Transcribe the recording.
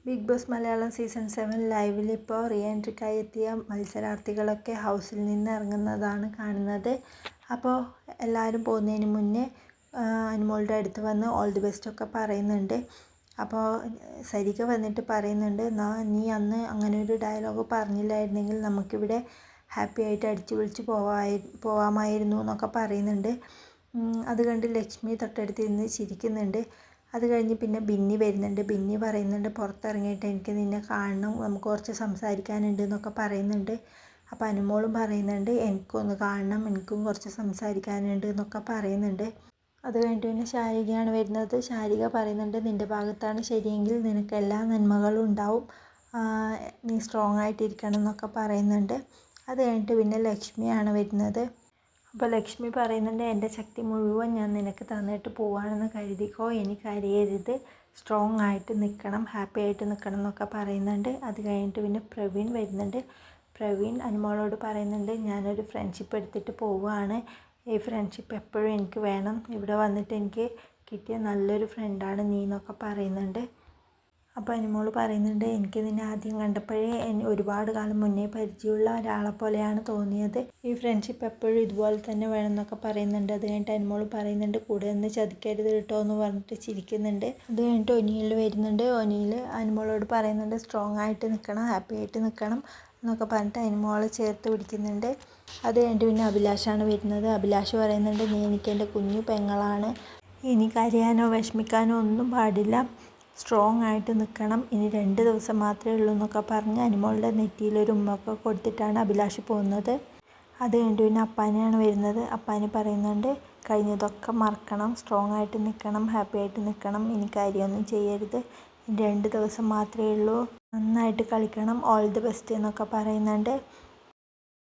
Big boss Malayalam season 7 ലൈവിൽ ഇപ്പോൾ re എൻട്രിക്കായി എത്തിയ മത്സരാർത്ഥികളൊക്കെ ഹൗസിൽ നിന്ന് ഇറങ്ങുന്നതാണ് കാണുന്നത്. അപ്പോൾ എല്ലാവരും പോകുന്നതിന് മുന്നേ അനുമോളുടെ അടുത്ത് വന്ന് ഓൾ ദി ബെസ്റ്റ് ഒക്കെ പറയുന്നുണ്ട്. അപ്പോൾ സരിക വന്നിട്ട് പറയുന്നുണ്ട്, നീ അന്ന് അങ്ങനെ ഒരു ഡയലോഗ് പറഞ്ഞില്ലായിരുന്നെങ്കിൽ നമുക്കിവിടെ ഹാപ്പി ആയിട്ട് അടിച്ചു പൊളിച്ച് പോവാമായിരുന്നു എന്നൊക്കെ പറയുന്നുണ്ട്. അത് കണ്ട് ലക്ഷ്മി തൊട്ടടുത്തിരുന്ന് ചിരിക്കുന്നുണ്ട്. അത് കഴിഞ്ഞ് പിന്നെ ബിന്നി വരുന്നുണ്ട്. ബിന്നി പറയുന്നുണ്ട്, പുറത്തിറങ്ങിയിട്ട് എനിക്ക് നിന്നെ കാണണം, നമുക്ക് കുറച്ച് സംസാരിക്കാനുണ്ട് എന്നൊക്കെ പറയുന്നുണ്ട്. അപ്പോൾ അനുമോളും പറയുന്നുണ്ട്, എനിക്കൊന്ന് കാണണം, എനിക്കും കുറച്ച് സംസാരിക്കാനുണ്ട് എന്നൊക്കെ പറയുന്നുണ്ട്. അത് കഴിഞ്ഞിട്ട് പിന്നെ ശാരികയാണ് വരുന്നത്. ശാരിക പറയുന്നുണ്ട്, നിൻ്റെ ഭാഗത്താണ് ശരിയെങ്കിൽ നിനക്ക് എല്ലാ നന്മകളും ഉണ്ടാവും, നീ സ്ട്രോങ് ആയിട്ടിരിക്കണം എന്നൊക്കെ പറയുന്നുണ്ട്. അത് കഴിഞ്ഞിട്ട് പിന്നെ ലക്ഷ്മിയാണ് വരുന്നത്. അപ്പോൾ ലക്ഷ്മി പറയുന്നുണ്ട്, എൻ്റെ ശക്തി മുഴുവൻ ഞാൻ നിനക്ക് തന്നിട്ട് പോവാണെന്ന് കരുതിക്കോ, ഇനി കരയരുത്, സ്ട്രോങ് ആയിട്ട് നിൽക്കണം, ഹാപ്പി ആയിട്ട് നിൽക്കണം എന്നൊക്കെ പറയുന്നുണ്ട്. അത് കഴിഞ്ഞിട്ട് പിന്നെ പ്രവീൺ വരുന്നുണ്ട്. പ്രവീൺ അനുമോളോട് പറയുന്നുണ്ട്, ഞാനൊരു ഫ്രണ്ട്ഷിപ്പ് എടുത്തിട്ട് പോവുകയാണ്, ഈ ഫ്രണ്ട്ഷിപ്പ് എപ്പോഴും എനിക്ക് വേണം, ഇവിടെ വന്നിട്ട് എനിക്ക് കിട്ടിയ നല്ലൊരു ഫ്രണ്ടാണ് നീ എന്നൊക്കെ പറയുന്നുണ്ട്. അപ്പോൾ അനുമോൾ പറയുന്നുണ്ട്, എനിക്ക് നിന്നെ ആദ്യം കണ്ടപ്പോഴേ ഒരുപാട് കാലം മുന്നേ പരിചയമുള്ള ഒരാളെ പോലെയാണ് തോന്നിയത്, ഈ ഫ്രണ്ട്ഷിപ്പ് എപ്പോഴും ഇതുപോലെ തന്നെ വേണം എന്നൊക്കെ പറയുന്നുണ്ട്. അത് കഴിഞ്ഞിട്ട് അനുമോൾ പറയുന്നുണ്ട്, കൂടെ ഒന്ന് ചതിക്കരുത് കേട്ടോ എന്ന് പറഞ്ഞിട്ട് ചിരിക്കുന്നുണ്ട്. അത് കഴിഞ്ഞിട്ട് ഒനിയിൽ വരുന്നുണ്ട്. ഒനിയിൽ അനുമോളോട് പറയുന്നുണ്ട്, സ്ട്രോങ് ആയിട്ട് നിൽക്കണം, ഹാപ്പി ആയിട്ട് നിൽക്കണം എന്നൊക്കെ പറഞ്ഞിട്ട് അനുമോളെ ചേർത്ത് പിടിക്കുന്നുണ്ട്. അത് കഴിഞ്ഞിട്ട് പിന്നെ അഭിലാഷാണ് വരുന്നത്. അഭിലാഷ് പറയുന്നുണ്ട്, നീ എനിക്ക് എൻ്റെ കുഞ്ഞു പെങ്ങളാണ്, ഇനി കരയാനോ വിഷമിക്കാനോ ഒന്നും പാടില്ല, സ്ട്രോങ് ആയിട്ട് നിൽക്കണം, ഇനി 2 ദിവസം മാത്രമേ ഉള്ളൂ എന്നൊക്കെ പറഞ്ഞ് അനുമോളുടെ നെറ്റിയിലൊരു ഉമ്മൊക്കെ കൊടുത്തിട്ടാണ് അഭിലാഷ് പോകുന്നത്. അത് കഴിഞ്ഞിട്ട് പിന്നെ അപ്പാനെയാണ് വരുന്നത്. അപ്പാനി പറയുന്നുണ്ട്, കഴിഞ്ഞതൊക്കെ മറക്കണം, സ്ട്രോങ് ആയിട്ട് നിൽക്കണം, ഹാപ്പി ആയിട്ട് നിൽക്കണം, ഇനി കാര്യമൊന്നും ചെയ്യരുത്, 2 ദിവസം മാത്രമേ ഉള്ളൂ, നന്നായിട്ട് കളിക്കണം, ഓൾ ദി ബെസ്റ്റ് എന്നൊക്കെ പറയുന്നുണ്ട്.